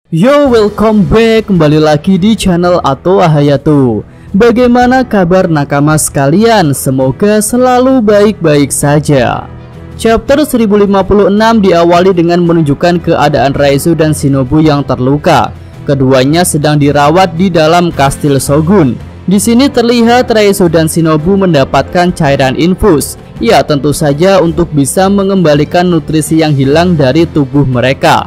Yo, welcome back, kembali lagi di channel Atoa Hayato. Bagaimana kabar nakama sekalian? Semoga selalu baik-baik saja. Chapter 1056 diawali dengan menunjukkan keadaan Raizo dan Shinobu yang terluka. Keduanya sedang dirawat di dalam kastil Shogun. Di sini terlihat Raizo dan Shinobu mendapatkan cairan infus. Ya, tentu saja untuk bisa mengembalikan nutrisi yang hilang dari tubuh mereka.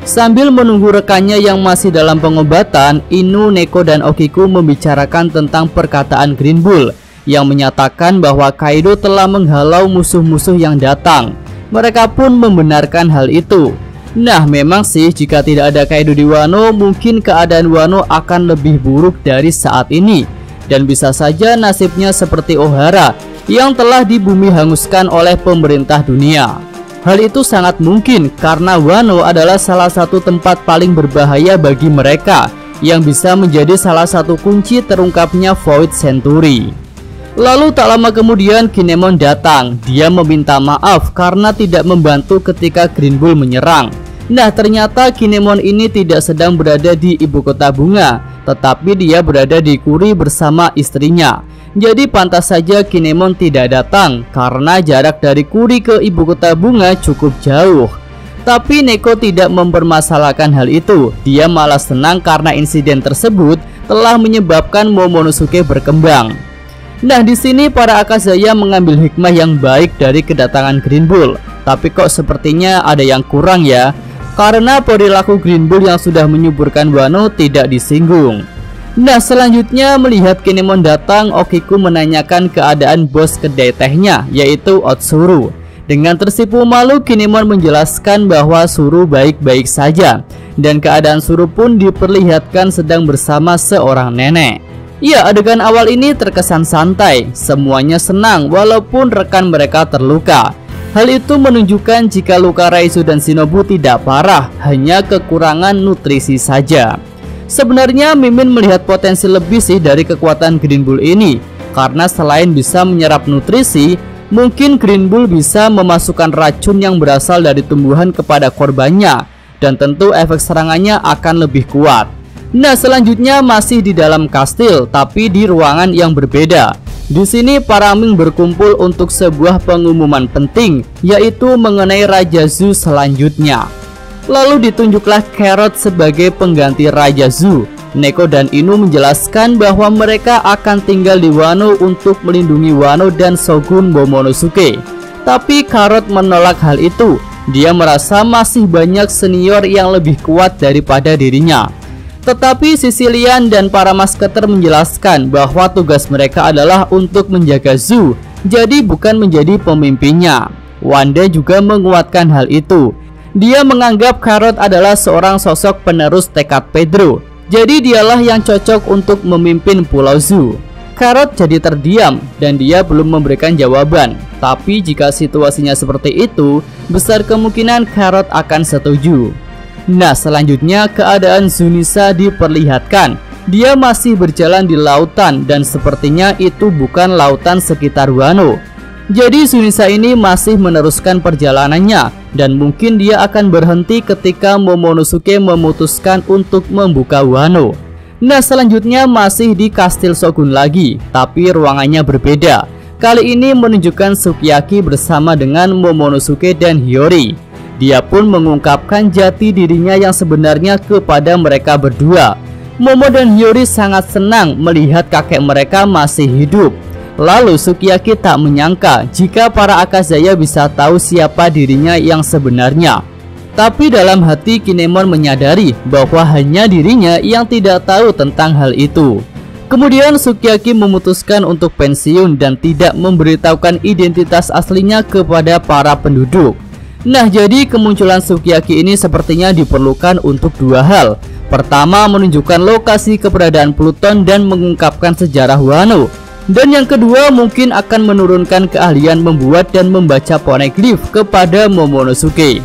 Sambil menunggu rekannya yang masih dalam pengobatan, Inu, Neko, dan Okiku membicarakan tentang perkataan Green Bull yang menyatakan bahwa Kaido telah menghalau musuh-musuh yang datang. Mereka pun membenarkan hal itu. Nah, memang sih jika tidak ada Kaido di Wano, mungkin keadaan Wano akan lebih buruk dari saat ini. Dan bisa saja nasibnya seperti Ohara yang telah di bumi hanguskan oleh pemerintah dunia. Hal itu sangat mungkin karena Wano adalah salah satu tempat paling berbahaya bagi mereka yang bisa menjadi salah satu kunci terungkapnya Void Century. Lalu tak lama kemudian Kinemon datang. Dia meminta maaf karena tidak membantu ketika Green Bull menyerang. Nah, ternyata Kinemon ini tidak sedang berada di ibu kota bunga, tetapi dia berada di Kuri bersama istrinya. Jadi pantas saja Kinemon tidak datang karena jarak dari Kuri ke ibu kota bunga cukup jauh. Tapi Neko tidak mempermasalahkan hal itu. Dia malah senang karena insiden tersebut telah menyebabkan Momonosuke berkembang. Nah, di sini para Akazaya mengambil hikmah yang baik dari kedatangan Green Bull. Tapi kok sepertinya ada yang kurang ya, karena perilaku Green Bull yang sudah menyuburkan Wano tidak disinggung. Nah, selanjutnya melihat Kinemon datang, Okiku menanyakan keadaan bos kedai tehnya, yaitu Otsuru. Dengan tersipu malu, Kinemon menjelaskan bahwa Suru baik-baik saja, dan keadaan Suru pun diperlihatkan sedang bersama seorang nenek. Ya, adegan awal ini terkesan santai, semuanya senang walaupun rekan mereka terluka. Hal itu menunjukkan jika luka Raizo dan Shinobu tidak parah, hanya kekurangan nutrisi saja. Sebenarnya Mimin melihat potensi lebih sih dari kekuatan Green Bull ini, karena selain bisa menyerap nutrisi, mungkin Green Bull bisa memasukkan racun yang berasal dari tumbuhan kepada korbannya, dan tentu efek serangannya akan lebih kuat. Nah, selanjutnya masih di dalam kastil, tapi di ruangan yang berbeda. Di sini para Ming berkumpul untuk sebuah pengumuman penting, yaitu mengenai Raja Zu selanjutnya. Lalu ditunjuklah Carrot sebagai pengganti Raja Zu. Neko dan Inu menjelaskan bahwa mereka akan tinggal di Wano untuk melindungi Wano dan Shogun Momonosuke. Tapi Carrot menolak hal itu. Dia merasa masih banyak senior yang lebih kuat daripada dirinya. Tetapi Sicilian dan para masketer menjelaskan bahwa tugas mereka adalah untuk menjaga Zu, jadi bukan menjadi pemimpinnya. Wanda juga menguatkan hal itu. Dia menganggap Carrot adalah seorang sosok penerus tekad Pedro, jadi dialah yang cocok untuk memimpin Pulau Zu. Carrot jadi terdiam dan dia belum memberikan jawaban. Tapi jika situasinya seperti itu, besar kemungkinan Carrot akan setuju. Nah, selanjutnya keadaan Zunisa diperlihatkan. Dia masih berjalan di lautan dan sepertinya itu bukan lautan sekitar Wano. Jadi Zunisa ini masih meneruskan perjalanannya, dan mungkin dia akan berhenti ketika Momonosuke memutuskan untuk membuka Wano. Nah, selanjutnya masih di kastil Shogun lagi, tapi ruangannya berbeda. Kali ini menunjukkan Sukiyaki bersama dengan Momonosuke dan Hiyori. Dia pun mengungkapkan jati dirinya yang sebenarnya kepada mereka berdua. Momo dan Hiyori sangat senang melihat kakek mereka masih hidup. Lalu Sukiyaki tak menyangka jika para Akazaya bisa tahu siapa dirinya yang sebenarnya. Tapi dalam hati Kinemon menyadari bahwa hanya dirinya yang tidak tahu tentang hal itu. Kemudian Sukiyaki memutuskan untuk pensiun dan tidak memberitahukan identitas aslinya kepada para penduduk. Nah, jadi kemunculan Sukiyaki ini sepertinya diperlukan untuk dua hal. Pertama, menunjukkan lokasi keberadaan Pluton dan mengungkapkan sejarah Wano. Dan yang kedua, mungkin akan menurunkan keahlian membuat dan membaca poneglyph kepada Momonosuke.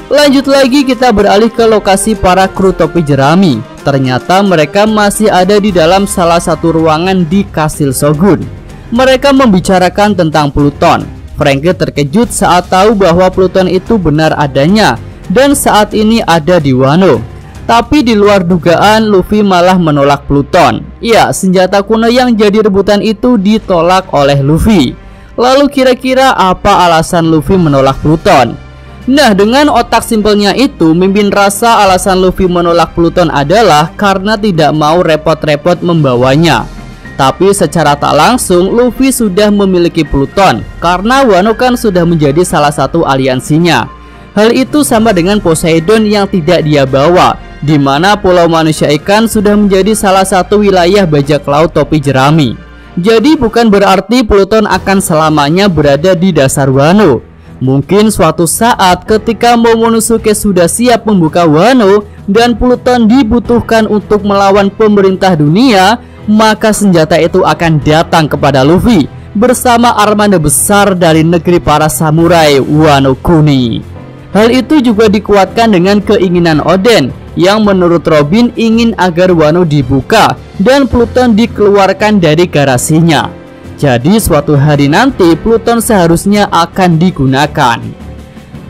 Lanjut lagi, kita beralih ke lokasi para kru topi jerami. Ternyata mereka masih ada di dalam salah satu ruangan di kastil Shogun. Mereka membicarakan tentang Pluton. Franky terkejut saat tahu bahwa Pluton itu benar adanya dan saat ini ada di Wano. Tapi di luar dugaan, Luffy malah menolak Pluton. Ya, senjata kuno yang jadi rebutan itu ditolak oleh Luffy. Lalu kira-kira apa alasan Luffy menolak Pluton? Nah, dengan otak simpelnya itu, Mimin rasa alasan Luffy menolak Pluton adalah karena tidak mau repot-repot membawanya. Tapi secara tak langsung, Luffy sudah memiliki Pluton karena Wano kan sudah menjadi salah satu aliansinya. Hal itu sama dengan Poseidon yang tidak dia bawa, di mana Pulau Manusia Ikan sudah menjadi salah satu wilayah bajak laut topi jerami. Jadi bukan berarti Pluton akan selamanya berada di dasar Wano. Mungkin suatu saat ketika Momonosuke sudah siap membuka Wano dan Pluton dibutuhkan untuk melawan pemerintah dunia, maka senjata itu akan datang kepada Luffy bersama armada besar dari negeri para samurai Wano Kuni. Hal itu juga dikuatkan dengan keinginan Oden yang menurut Robin ingin agar Wano dibuka dan Pluton dikeluarkan dari garasinya. Jadi suatu hari nanti Pluton seharusnya akan digunakan.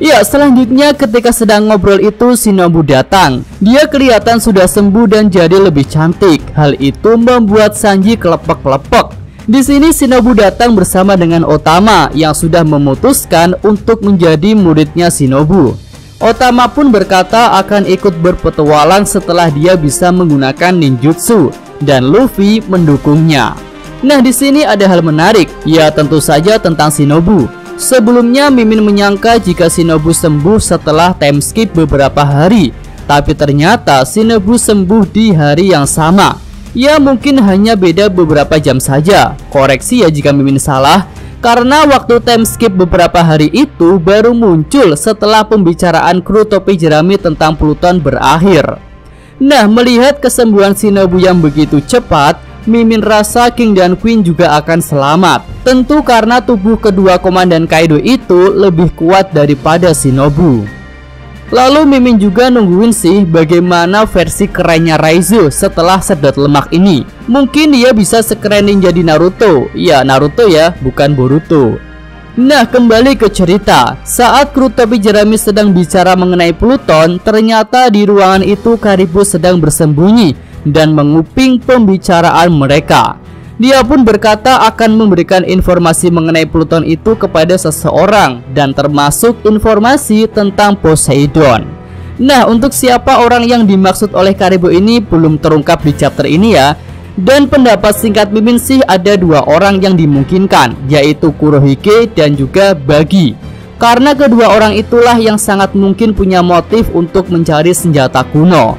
Ya, selanjutnya ketika sedang ngobrol itu Shinobu datang. Dia kelihatan sudah sembuh dan jadi lebih cantik. Hal itu membuat Sanji kelepek-kelepek. Di sini Shinobu datang bersama dengan Otama yang sudah memutuskan untuk menjadi muridnya Shinobu. Otama pun berkata akan ikut berpetualang setelah dia bisa menggunakan ninjutsu dan Luffy mendukungnya. Nah, di sini ada hal menarik, ya tentu saja tentang Shinobu. Sebelumnya Mimin menyangka jika Shinobu sembuh setelah time skip beberapa hari, tapi ternyata Shinobu sembuh di hari yang sama. Ya mungkin hanya beda beberapa jam saja. Koreksi ya jika Mimin salah, karena waktu time skip beberapa hari itu baru muncul setelah pembicaraan kru topi jerami tentang Pluton berakhir. Nah, melihat kesembuhan Shinobu yang begitu cepat, Mimin rasa King dan Queen juga akan selamat. Tentu karena tubuh kedua komandan Kaido itu lebih kuat daripada Shinobu. Lalu Mimin juga nungguin sih bagaimana versi kerennya Raizo setelah sedot lemak ini. Mungkin dia bisa sekeren ninja di Naruto. Ya Naruto ya, bukan Boruto. Nah, kembali ke cerita. Saat kru topi jerami sedang bicara mengenai Pluton, ternyata di ruangan itu Karibo sedang bersembunyi dan menguping pembicaraan mereka. Dia pun berkata akan memberikan informasi mengenai Pluton itu kepada seseorang dan termasuk informasi tentang Poseidon. Nah, untuk siapa orang yang dimaksud oleh Karibo ini belum terungkap di chapter ini ya. Dan pendapat singkat Mimin sih ada dua orang yang dimungkinkan, yaitu Kurohige dan juga Bagi. Karena kedua orang itulah yang sangat mungkin punya motif untuk mencari senjata kuno.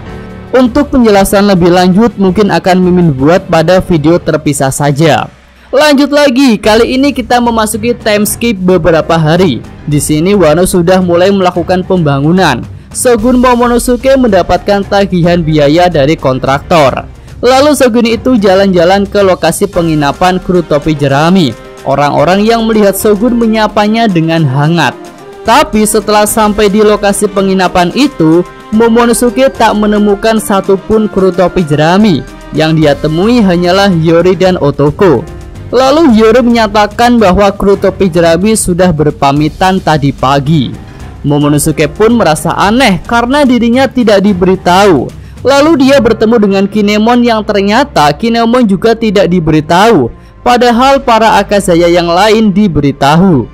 Untuk penjelasan lebih lanjut mungkin akan Mimin buat pada video terpisah saja. Lanjut lagi, kali ini kita memasuki time skip beberapa hari. Di sini Wano sudah mulai melakukan pembangunan. Shogun Momonosuke mendapatkan tagihan biaya dari kontraktor. Lalu Shogun itu jalan-jalan ke lokasi penginapan kru topi jerami. Orang-orang yang melihat Shogun menyapanya dengan hangat. Tapi setelah sampai di lokasi penginapan itu, Momonosuke tak menemukan satupun kru topi jerami. Yang dia temui hanyalah Hiyori dan Otoko. Lalu Hiyori menyatakan bahwa kru topi jerami sudah berpamitan tadi pagi. Momonosuke pun merasa aneh karena dirinya tidak diberitahu. Lalu dia bertemu dengan Kinemon yang ternyata Kinemon juga tidak diberitahu, padahal para Akazaya yang lain diberitahu.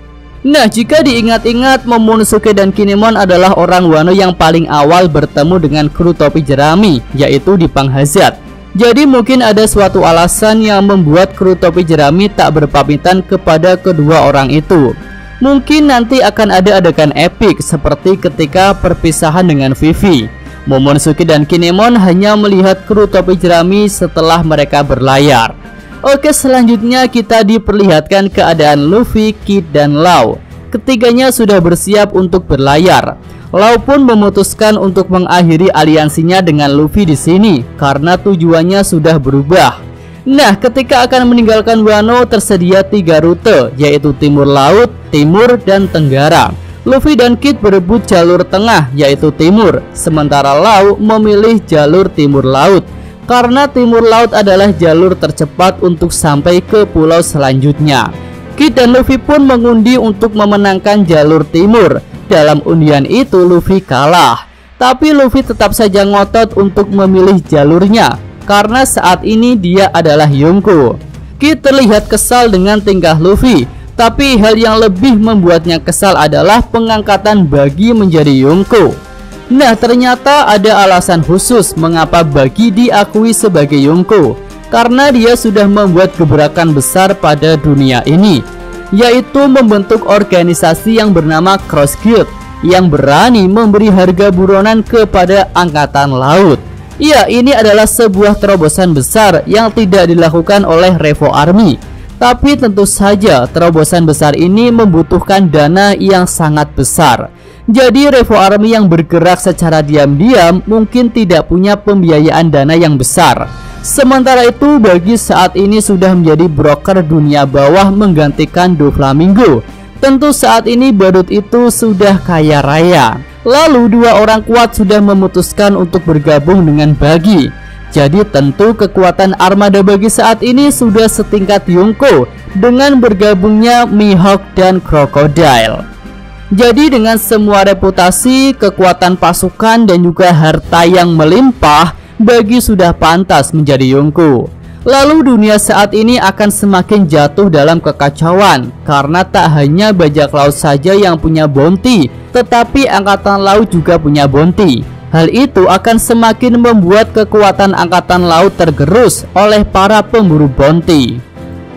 Nah, jika diingat-ingat, Momonosuke dan Kinemon adalah orang Wano yang paling awal bertemu dengan kru topi jerami, yaitu di Panghazard. Jadi mungkin ada suatu alasan yang membuat kru topi jerami tak berpamitan kepada kedua orang itu. Mungkin nanti akan ada adegan epik seperti ketika perpisahan dengan Vivi. Momonosuke dan Kinemon hanya melihat kru topi jerami setelah mereka berlayar. Oke, selanjutnya kita diperlihatkan keadaan Luffy, Kid, dan Law. Ketiganya sudah bersiap untuk berlayar. Law pun memutuskan untuk mengakhiri aliansinya dengan Luffy di sini karena tujuannya sudah berubah. Nah, ketika akan meninggalkan Wano tersedia 3 rute, yaitu timur laut, timur, dan tenggara. Luffy dan Kid berebut jalur tengah, yaitu timur, sementara Law memilih jalur timur laut. Karena timur laut adalah jalur tercepat untuk sampai ke pulau selanjutnya. Kid dan Luffy pun mengundi untuk memenangkan jalur timur. Dalam undian itu Luffy kalah. Tapi Luffy tetap saja ngotot untuk memilih jalurnya karena saat ini dia adalah Yonko. Kid terlihat kesal dengan tingkah Luffy, tapi hal yang lebih membuatnya kesal adalah pengangkatan Buggy menjadi Yonko. Nah, ternyata ada alasan khusus mengapa Buggy diakui sebagai Yonko, karena dia sudah membuat gebrakan besar pada dunia ini, yaitu membentuk organisasi yang bernama Cross Guild yang berani memberi harga buronan kepada angkatan laut. Ya, ini adalah sebuah terobosan besar yang tidak dilakukan oleh Revo Army. Tapi tentu saja terobosan besar ini membutuhkan dana yang sangat besar. Jadi Revo Army yang bergerak secara diam-diam mungkin tidak punya pembiayaan dana yang besar. Sementara itu Buggy saat ini sudah menjadi broker dunia bawah menggantikan Doflamingo. Tentu saat ini badut itu sudah kaya raya. Lalu dua orang kuat sudah memutuskan untuk bergabung dengan Buggy. Jadi tentu kekuatan armada Buggy saat ini sudah setingkat Yonko dengan bergabungnya Mihawk dan Crocodile. Jadi dengan semua reputasi, kekuatan pasukan dan juga harta yang melimpah, Buggy sudah pantas menjadi Yonko. Lalu dunia saat ini akan semakin jatuh dalam kekacauan karena tak hanya bajak laut saja yang punya bounty, tetapi angkatan laut juga punya bounty. Hal itu akan semakin membuat kekuatan angkatan laut tergerus oleh para pemburu bounty.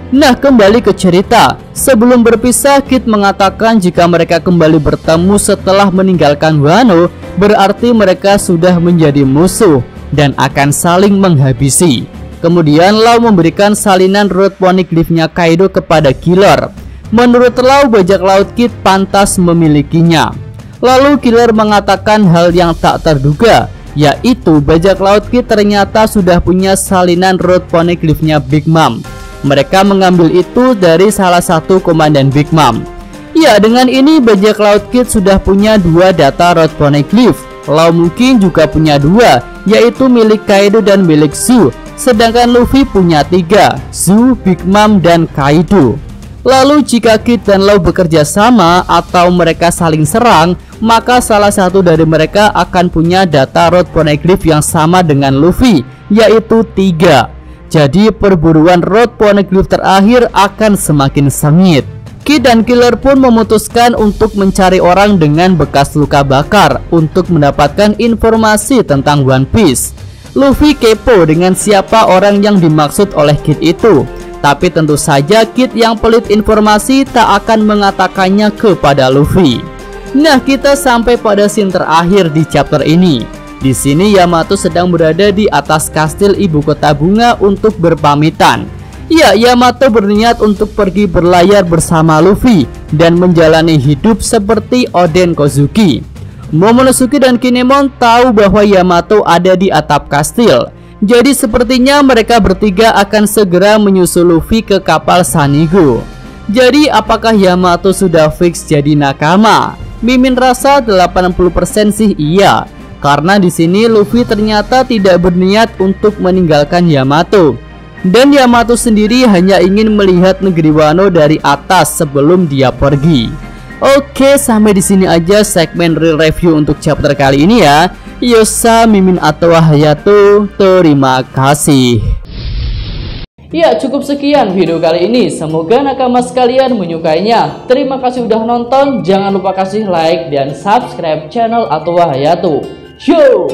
Nah, kembali ke cerita. Sebelum berpisah, Kid mengatakan jika mereka kembali bertemu setelah meninggalkan Wano, berarti mereka sudah menjadi musuh dan akan saling menghabisi. Kemudian Law memberikan salinan root poneglyphnya Kaido kepada Killer. Menurut Law, bajak laut Kid pantas memilikinya. Lalu Killer mengatakan hal yang tak terduga, yaitu bajak laut Kid ternyata sudah punya salinan root poneglyphnya Big Mom. Mereka mengambil itu dari salah satu komandan Big Mom. Ya, dengan ini bajak laut Kid sudah punya 2 data root poneglyph. Law mungkin juga punya 2, yaitu milik Kaido dan milik Zoo. Sedangkan Luffy punya 3, Zoo, Big Mom, dan Kaido. Lalu jika Kid dan Law bekerja sama atau mereka saling serang, maka salah satu dari mereka akan punya data root poneglyph yang sama dengan Luffy, yaitu 3. Jadi perburuan root poneglyph terakhir akan semakin sengit. Kid dan Killer pun memutuskan untuk mencari orang dengan bekas luka bakar untuk mendapatkan informasi tentang One Piece. Luffy kepo dengan siapa orang yang dimaksud oleh Kid itu. Tapi tentu saja Kid yang pelit informasi tak akan mengatakannya kepada Luffy. Nah, kita sampai pada scene terakhir di chapter ini. Di sini Yamato sedang berada di atas kastil ibu kota bunga untuk berpamitan. Ya, Yamato berniat untuk pergi berlayar bersama Luffy dan menjalani hidup seperti Oden Kozuki. Momonosuke dan Kinemon tahu bahwa Yamato ada di atap kastil. Jadi sepertinya mereka bertiga akan segera menyusul Luffy ke kapal Sanigo. Jadi apakah Yamato sudah fix jadi nakama? Mimin rasa 80% sih iya. Karena di sini Luffy ternyata tidak berniat untuk meninggalkan Yamato. Dan Yamato sendiri hanya ingin melihat negeri Wano dari atas sebelum dia pergi. Oke, sampai di sini aja segmen real review untuk chapter kali ini ya. Yosa, Mimin atau Hayato, terima kasih. Ya, cukup sekian video kali ini. Semoga nakama sekalian menyukainya. Terima kasih udah nonton. Jangan lupa kasih like dan subscribe channel Atau Hayato. Yo!